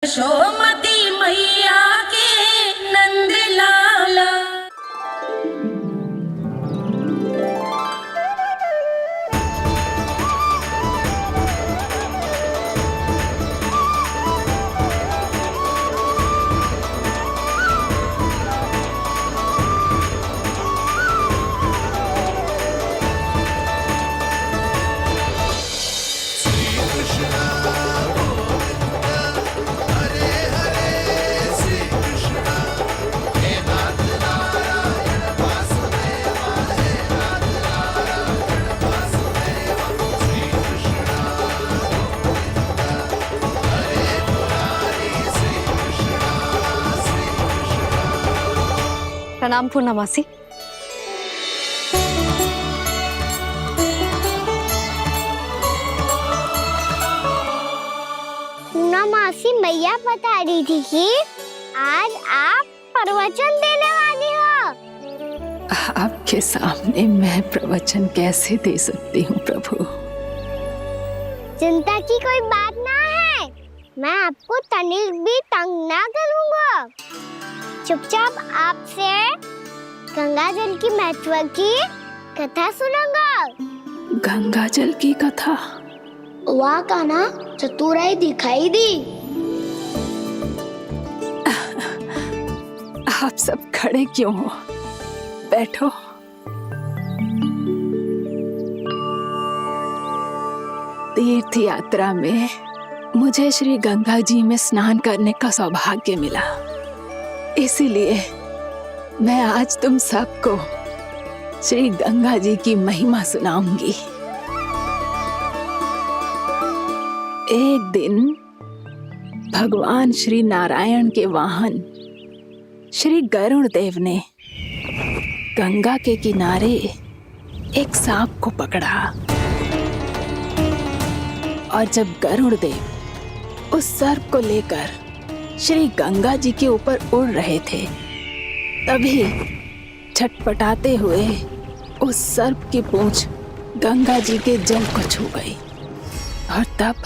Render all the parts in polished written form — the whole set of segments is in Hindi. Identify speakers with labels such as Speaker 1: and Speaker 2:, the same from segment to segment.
Speaker 1: यशोमती मैया के नंद लाला।
Speaker 2: प्रणाम पूर्णमासी।
Speaker 3: पूर्णमासी मैया बता रही थी कि आज आप प्रवचन देने वाली हो।
Speaker 4: आपके सामने मैं प्रवचन कैसे दे सकती हूँ प्रभु?
Speaker 3: चिंता की कोई बात ना है, मैं आपको तनिक भी तंग ना करूँगा। चुपचाप आपसे गंगा जल की महत्व की कथा सुनूंगा।
Speaker 4: गंगा जल की कथा?
Speaker 3: वहाँ का ना चतुराई दिखाई दी।
Speaker 4: आप सब खड़े क्यों हो? बैठो। तीर्थ यात्रा में मुझे श्री गंगा जी में स्नान करने का सौभाग्य मिला, इसीलिए मैं आज तुम सबको श्री गंगा जी की महिमा सुनाऊंगी। एक दिन भगवान श्री नारायण के वाहन श्री गरुड़ देव ने गंगा के किनारे एक सांप को पकड़ा, और जब गरुड़ देव उस सर्प को लेकर श्री गंगा जी के ऊपर उड़ रहे थे, तभी छटपटाते हुए उस सर्प की पूंछ गंगा जी के जल को छू गई, और तब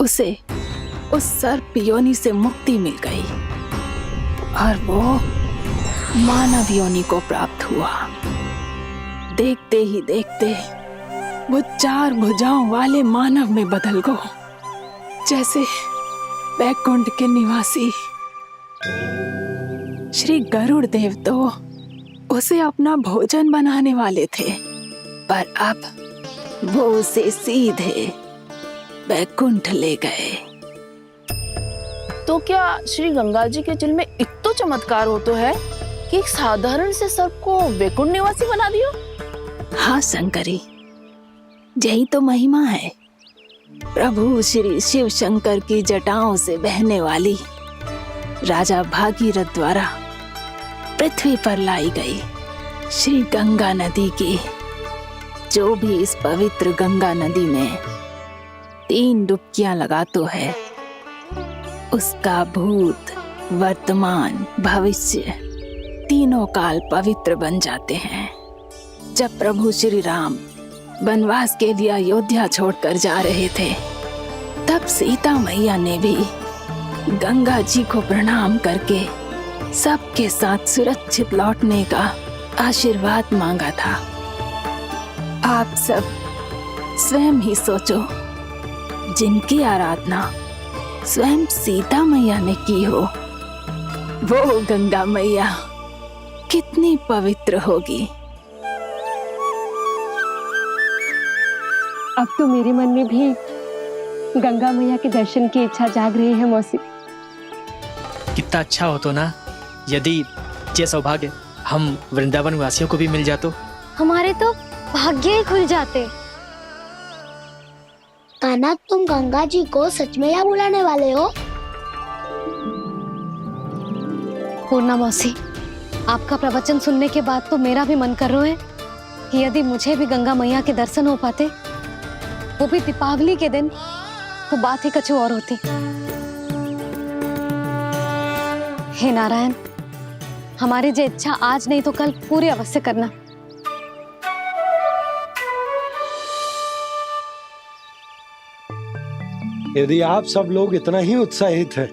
Speaker 4: उसे उस सर्प योनि से मुक्ति मिल गई और वो मानव योनि को प्राप्त हुआ। देखते ही देखते वो 4 भुजाओं वाले मानव में बदल गया, जैसे वैकुंठ के निवासी। श्री गरुड़ देव तो उसे अपना भोजन बनाने वाले थे, पर अब वो उसे सीधे वैकुंठ ले गए।
Speaker 5: तो क्या श्री गंगा जी के जल में इतना चमत्कार हो तो है कि एक साधारण से सर्प को वैकुंठ निवासी बना दियो?
Speaker 4: हाँ शंकरी, यही तो महिमा है। प्रभु श्री शिव शंकर की जटाओं से बहने वाली राजा भागीरथ द्वारा पृथ्वी पर लाई गई श्री गंगा नदी की, जो भी इस पवित्र गंगा नदी में 3 डुबकियां लगातो है, उसका भूत, वर्तमान, भविष्य तीनों काल पवित्र बन जाते हैं। जब प्रभु श्री राम वनवास के लिए अयोध्या छोड़कर जा रहे थे, तब सीता मैया ने भी गंगा जी को प्रणाम करके सबके साथ सुरक्षित लौटने का आशीर्वाद मांगा था। आप सब स्वयं ही सोचो, जिनकी आराधना स्वयं सीता मैया ने की हो, वो गंगा मैया कितनी पवित्र होगी।
Speaker 2: अब तो मेरे मन में भी गंगा मैया के दर्शन की इच्छा जाग रही है मौसी।
Speaker 6: कितना अच्छा हो तो ना यदि ये सौभाग्य हम वृंदावन वासियों को भी मिल जातो।
Speaker 3: हमारे तो भाग्य ही खुल जाते। कान्हा, तुम गंगा जी को सच में यहाँ बुलाने वाले हो?
Speaker 2: पूर्णा मौसी, आपका प्रवचन सुनने के बाद तो मेरा भी मन कर रहा है कि यदि मुझे भी गंगा मैया के दर्शन हो पाते, वो भी दीपावली के दिन, तो बात ही कुछ और होती। हे नारायण, हमारी जो इच्छा आज नहीं तो कल पूरी अवश्य करना।
Speaker 7: यदि आप सब लोग इतना ही उत्साहित हैं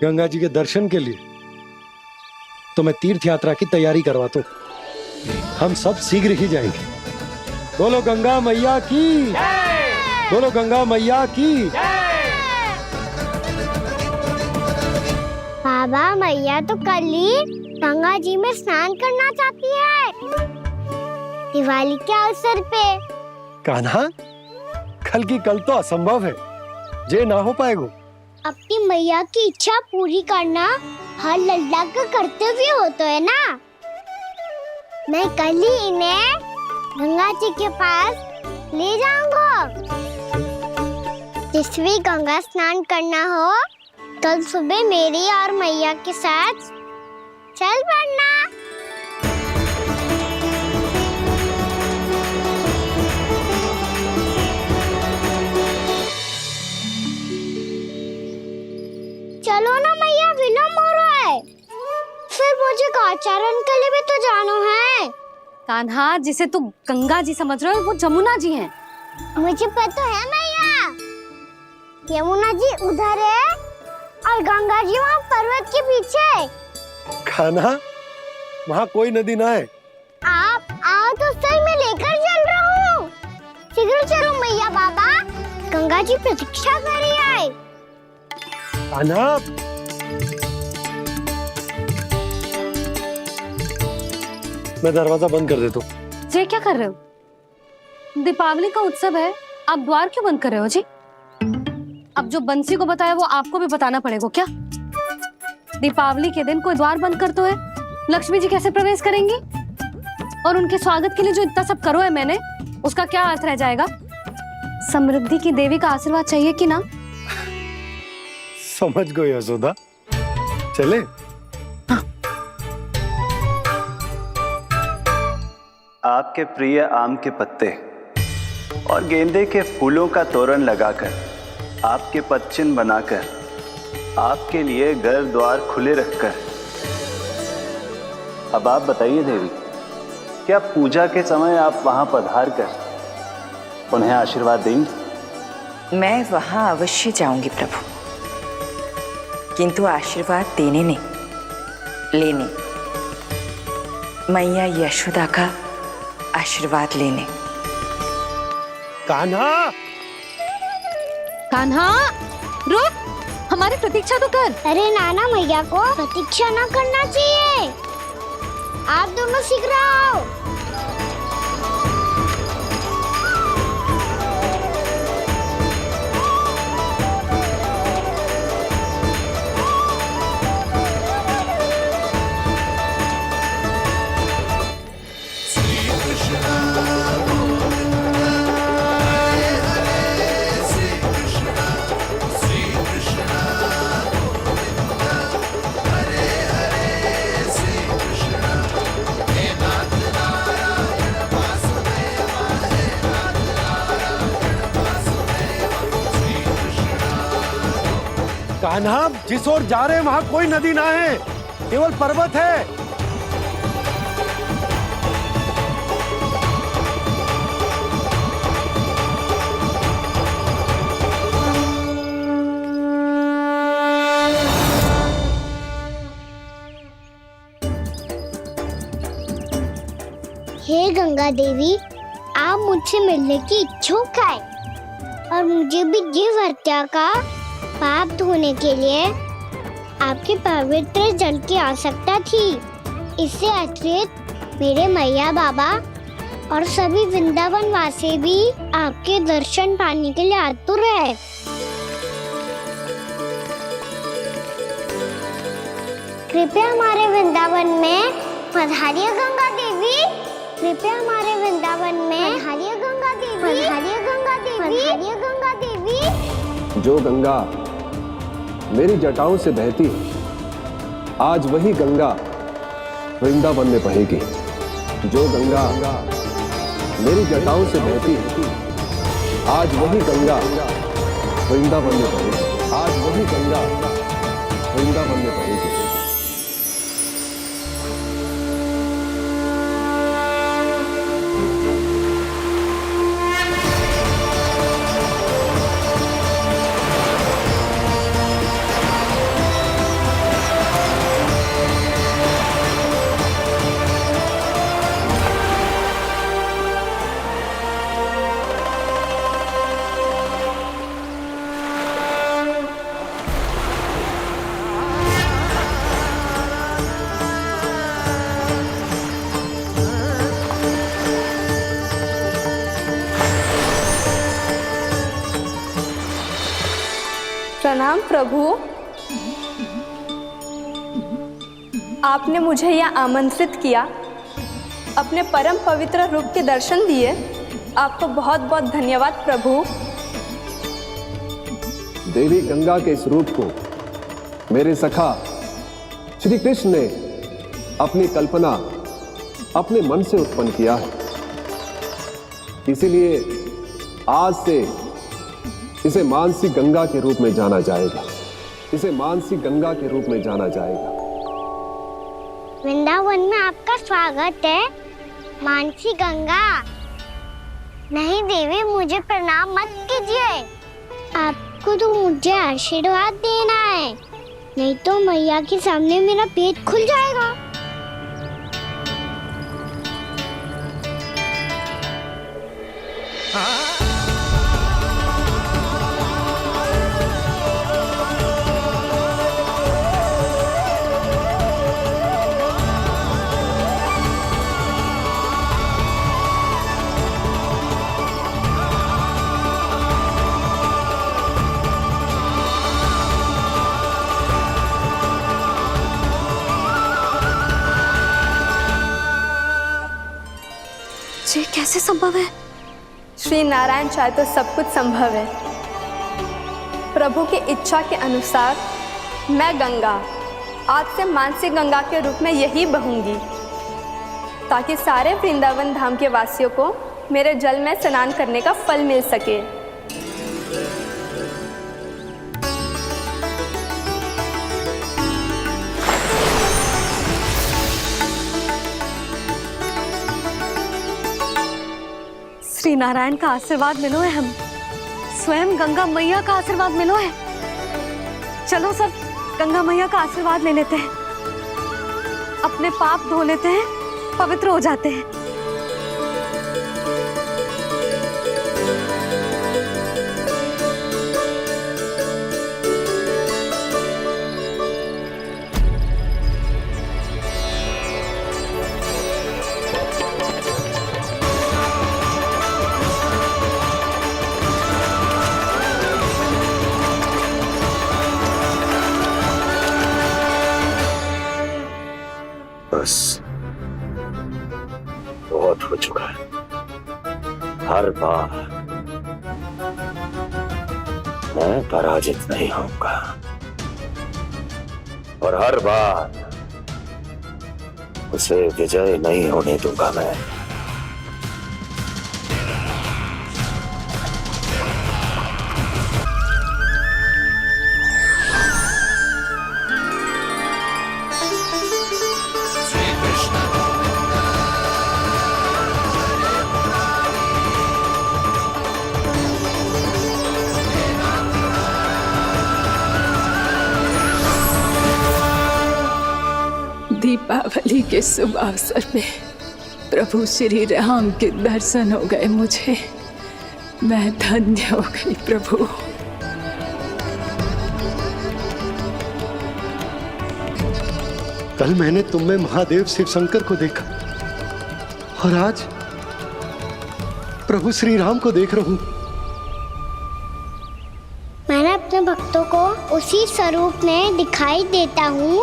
Speaker 7: गंगा जी के दर्शन के लिए तो मैं तीर्थ यात्रा की तैयारी करवाता हूँ। हम सब शीघ्र ही जाएंगे। बोलो गंगा मैया की, बोलो गंगा मैया की।
Speaker 3: बाबा, मैया तो कल ही गंगा जी में स्नान करना चाहती है, दिवाली के अवसर पे।
Speaker 7: कान्हा, कल की कल तो असंभव है, जे ना हो पाएगा।
Speaker 3: अपनी मैया की इच्छा पूरी करना हर लल्ला का कर्तव्य होता है ना। मैं कल ही इन्हें गंगा जी के पास ले जाऊंगा। जिस भी गंगा स्नान करना हो, कल सुबह मेरी और मैया के साथ चल पड़ना। चलो ना मैया, विलम्ब हो रहा है। फिर मुझे गौचारण के लिए भी तो जाना है।
Speaker 2: कान्हा, जिसे तू गंगा जी समझ रहे हो वो जमुना जी हैं।
Speaker 3: मुझे पता है मैया, यमुना जी उधर है और गंगा जी वहाँ पर्वत के पीछे।
Speaker 7: कान्हा, वहाँ कोई नदी ना है।
Speaker 3: आप आओ तो सही, मैं लेकर चल रहा हूँ। शीघ्र चलो मैया बाबा, गंगा जी प्रतीक्षा कर रही है।
Speaker 7: कान्हा, मैं दरवाजा बंद कर देता हूँ।
Speaker 2: ये क्या कर रहे हो? दीपावली का उत्सव है, आप द्वार क्यों बंद कर रहे हो जी? अब जो बंसी को बताया वो आपको भी बताना पड़ेगा क्या? दीपावली के दिन कोई द्वार बंद कर तो है, लक्ष्मी जी कैसे प्रवेश करेंगी? और उनके स्वागत के लिए जो इतना सब करो है मैंने, उसका क्या अर्थ रह जाएगा? समृद्धि की देवी का आशीर्वाद चाहिए कि ना?
Speaker 7: समझ गई यशोदा, चले।
Speaker 8: आपके प्रिय आम के पत्ते और गेंदे के फूलों का तोरण लगाकर, आपके पदचिन्ह बनाकर, आपके लिए घर द्वार खुले रखकर, अब आप बताइए देवी, क्या पूजा के समय आप वहां पधार कर उन्हें आशीर्वाद देंगी?
Speaker 9: मैं वहां अवश्य जाऊंगी प्रभु, किंतु आशीर्वाद देने नहीं, लेने। मैया यशोदा का आशीर्वाद लेने।
Speaker 7: कान्हा,
Speaker 2: कान्हा, रुक, हमारी प्रतीक्षा तो कर।
Speaker 3: अरे नाना, मैया को प्रतीक्षा न करना चाहिए। आप दोनों शीघ्र आओ।
Speaker 7: कान्हा, जिस ओर जा रहे हैं वहाँ कोई नदी ना है, केवल पर्वत है।
Speaker 3: हे गंगा देवी, आप मुझसे मिलने की इच्छुक है और मुझे भी जीव हत्या का पाप धोने के लिए आपके पवित्र जल की आवश्यकता थी। इससे अतिरिक्त मेरे मैया बाबा और सभी वृंदावन वासी भी आपके दर्शन पाने के लिए आतुर है। कृपया हमारे वृंदावन में पधारिए गंगा देवी। कृपया हमारे वृंदावन में पधारिए गंगा देवी। पधारिए गंगा देवी। पधारिए गंगा देवी।
Speaker 10: जो गंगा मेरी जटाओं से बहती है, आज वही गंगा वृंदावन में बहेगी। जो गंगा मेरी जटाओं से बहती है, आज वही गंगा वृंदावन में बहेगी। आज वही गंगा वृंदावन में बहेगी।
Speaker 11: प्रणाम प्रभु। आपने मुझे यहाँ आमंत्रित किया, अपने परम पवित्र रूप के दर्शन दिए। आपको बहुत बहुत धन्यवाद प्रभु।
Speaker 10: देवी गंगा के इस रूप को मेरे सखा श्री कृष्ण ने अपनी कल्पना अपने मन से उत्पन्न किया है। इसीलिए आज से इसे मानसी गंगा के रूप में जाना जाएगा। इसे मानसी गंगा के रूप में जाना जाएगा।
Speaker 3: वृंदावन में आपका स्वागत है मानसी गंगा। नहीं देवी, मुझे प्रणाम मत कीजिए। आपको तो मुझे आशीर्वाद देना है, नहीं तो मैया के सामने मेरा पेट खुल जाएगा।
Speaker 2: ये कैसे संभव है?
Speaker 11: श्री नारायण चाहे तो सब कुछ संभव है। प्रभु की इच्छा के अनुसार मैं गंगा आज से मानसी गंगा के रूप में यही बहूंगी, ताकि सारे वृंदावन धाम के वासियों को मेरे जल में स्नान करने का फल मिल सके।
Speaker 2: श्री नारायण का आशीर्वाद मिलो है, हम स्वयं गंगा मैया का आशीर्वाद मिलो है। चलो सब गंगा मैया का आशीर्वाद ले लेते हैं, अपने पाप धो लेते हैं, पवित्र हो जाते हैं।
Speaker 12: बस बहुत हो चुका है। हर बार मैं पराजित नहीं होऊंगा और हर बार उसे विजय नहीं होने दूंगा मैं।
Speaker 4: दीपावली के शुभ अवसर पे प्रभु श्री राम के दर्शन हो गए मुझे। मैं धन्य हो गई प्रभु।
Speaker 7: कल मैंने तुम में महादेव शिव शंकर को देखा और आज प्रभु श्री राम को देख रहा हूं।
Speaker 3: मैंने अपने भक्तों को उसी स्वरूप में दिखाई देता हूँ,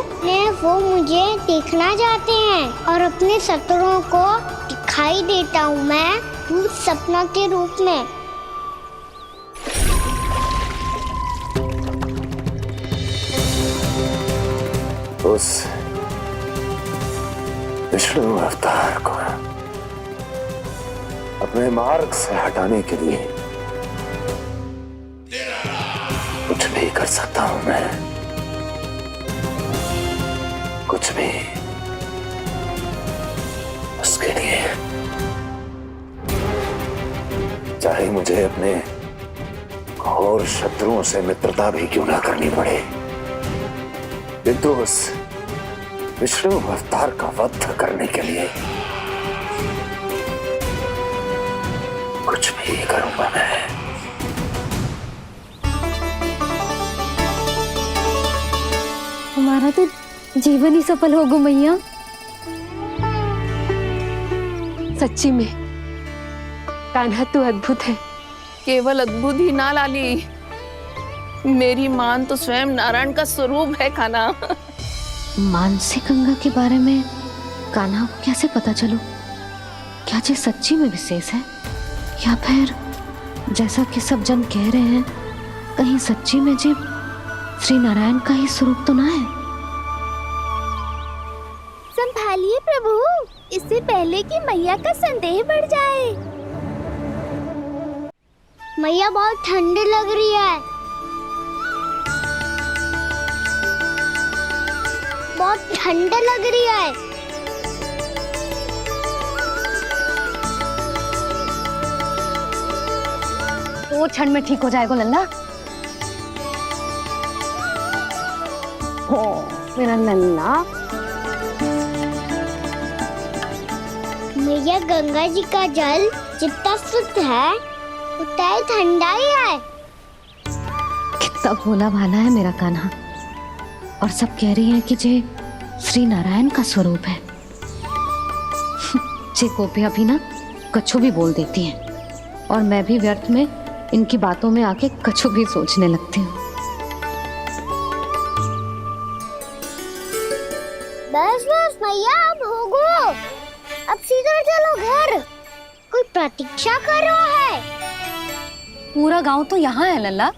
Speaker 3: वो मुझे देखना चाहते हैं और अपने शत्रुओं को दिखाई देता हूँ मैं भूत सपना के रूप में।
Speaker 12: उस विष्णु अवतार को अपने मार्ग से हटाने के लिए कुछ भी कर सकता हूं मैं, कुछ भी। उसके लिए चाहे मुझे अपने घोर शत्रुओं से मित्रता भी क्यों ना करनी पड़े, किंतु उस विष्णु अवतार का वध करने के लिए कुछ भी करूंगा मैं।
Speaker 2: हमारा तो जीवन ही सफल होगा मैया। सच्ची में कान्हा तू अद्भुत है।
Speaker 5: केवल अद्भुत ही ना लाली, मेरी मान तो स्वयं नारायण का स्वरूप है कान्हा।
Speaker 2: मानसी गंगा के बारे में कान्हा को कैसे पता चलो? क्या ये सच्ची में विशेष है, या फिर जैसा कि सब जन कह रहे हैं, कहीं सच्ची में जी श्री नारायण का ही स्वरूप तो ना है?
Speaker 3: संभालिए प्रभु, इससे पहले कि मैया का संदेह बढ़ जाए। मैया बहुत ठंडी लग रही है, बहुत ठंडा लग रही है।
Speaker 2: वो क्षण में ठीक हो जाएगा लल्ला। ओ मेरा लल्ला।
Speaker 3: मैया गंगा जी का जल जितना शुद्ध है उतना ही ठंडा ही है।
Speaker 2: कितना भोला भाला है मेरा कान्हा। और सब कह रही हैं कि जे श्री नारायण का स्वरूप है। जे गोपियां भी ना कछु भी बोल देती हैं, और मैं भी व्यर्थ में इनकी बातों में आके कछु भी सोचने लगती हूँ।
Speaker 3: बस बस मैया, अब होगो, अब सीधा चलो घर। कोई प्रतीक्षा कर रहा है।
Speaker 2: पूरा गांव तो यहाँ है लल्ला,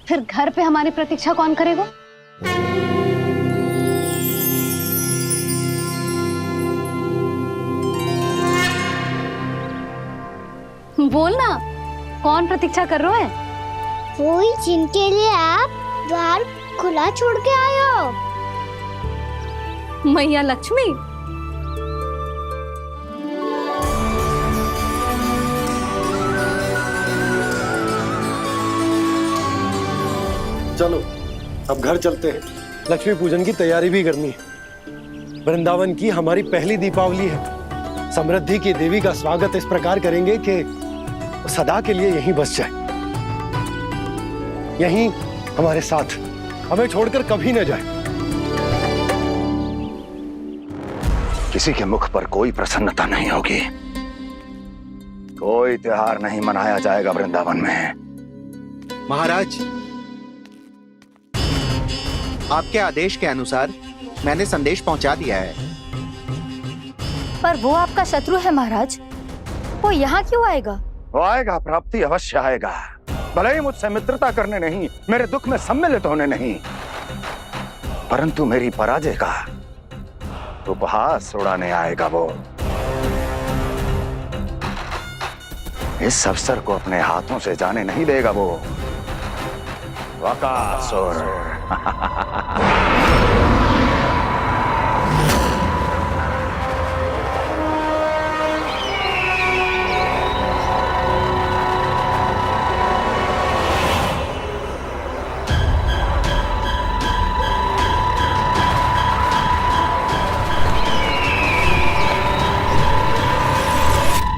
Speaker 2: फिर घर पे हमारी प्रतीक्षा कौन करेगा? बोलना, कौन प्रतीक्षा कर रहे हैं?
Speaker 3: वही जिनके लिए आप द्वार खुला छोड़ के आए हो।
Speaker 2: मैया लक्ष्मी।
Speaker 7: चलो अब घर चलते हैं, लक्ष्मी पूजन की तैयारी भी करनी है। वृंदावन की हमारी पहली दीपावली है। समृद्धि की देवी का स्वागत इस प्रकार करेंगे कि सदा के लिए यहीं बस जाए, यहीं हमारे साथ, हमें छोड़कर कभी न जाए।
Speaker 12: किसी के मुख पर कोई प्रसन्नता नहीं होगी, कोई त्योहार नहीं मनाया जाएगा वृंदावन में।
Speaker 13: महाराज, आपके आदेश के अनुसार मैंने संदेश पहुंचा दिया है।
Speaker 11: पर वो आपका शत्रु है महाराज, वो यहाँ क्यों आएगा?
Speaker 12: वो आएगा, प्राप्ति अवश्य आएगा। भले ही मुझसे मित्रता करने नहीं, मेरे दुख में सम्मिलित होने नहीं, परंतु मेरी पराजय का उपहास उड़ाने आएगा वो। इस अवसर को अपने हाथों से जाने नहीं देगा वो। वकासुर।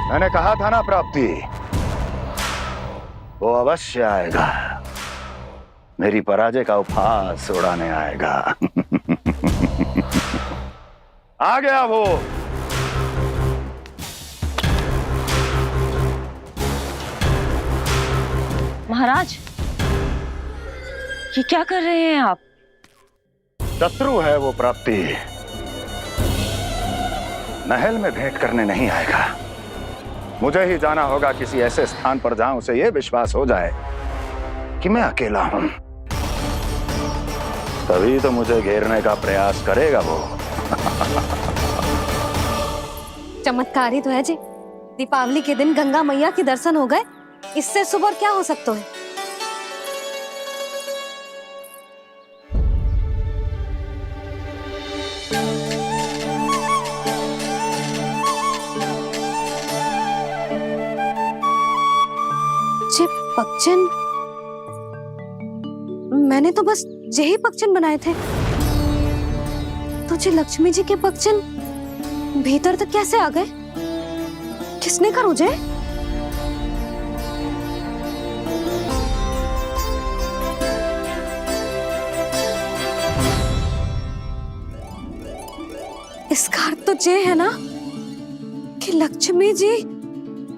Speaker 12: मैंने कहा था ना प्राप्ति, वो अवश्य आएगा, मेरी पराजय का उपहास उड़ाने आएगा। आ गया वो।
Speaker 9: महाराज, ये क्या कर रहे हैं आप?
Speaker 12: शत्रु है वो प्राप्ति, महल में भेंट करने नहीं आएगा। मुझे ही जाना होगा किसी ऐसे स्थान पर जहां उसे यह विश्वास हो जाए कि मैं अकेला हूं, तभी तो मुझे घेरने का प्रयास करेगा वो।
Speaker 2: चमत्कारी तो है जी, दीपावली के दिन गंगा मैया के दर्शन हो गए, इससे शुभ और क्या हो सकता है? पक्षन, मैंने तो बस यही पक्षन बनाए थे, तो लक्ष्मी जी के पक्षन भीतर तक कैसे आ गए? किसने कर मुझे? इसका अर्थ तो ये है ना कि लक्ष्मी जी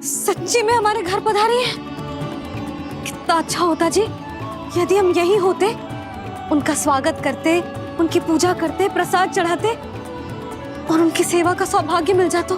Speaker 2: सच्ची में हमारे घर पधारी है। कितना अच्छा होता जी यदि हम यही होते, उनका स्वागत करते, उनकी पूजा करते, प्रसाद चढ़ाते और उनकी सेवा का सौभाग्य मिल जाता,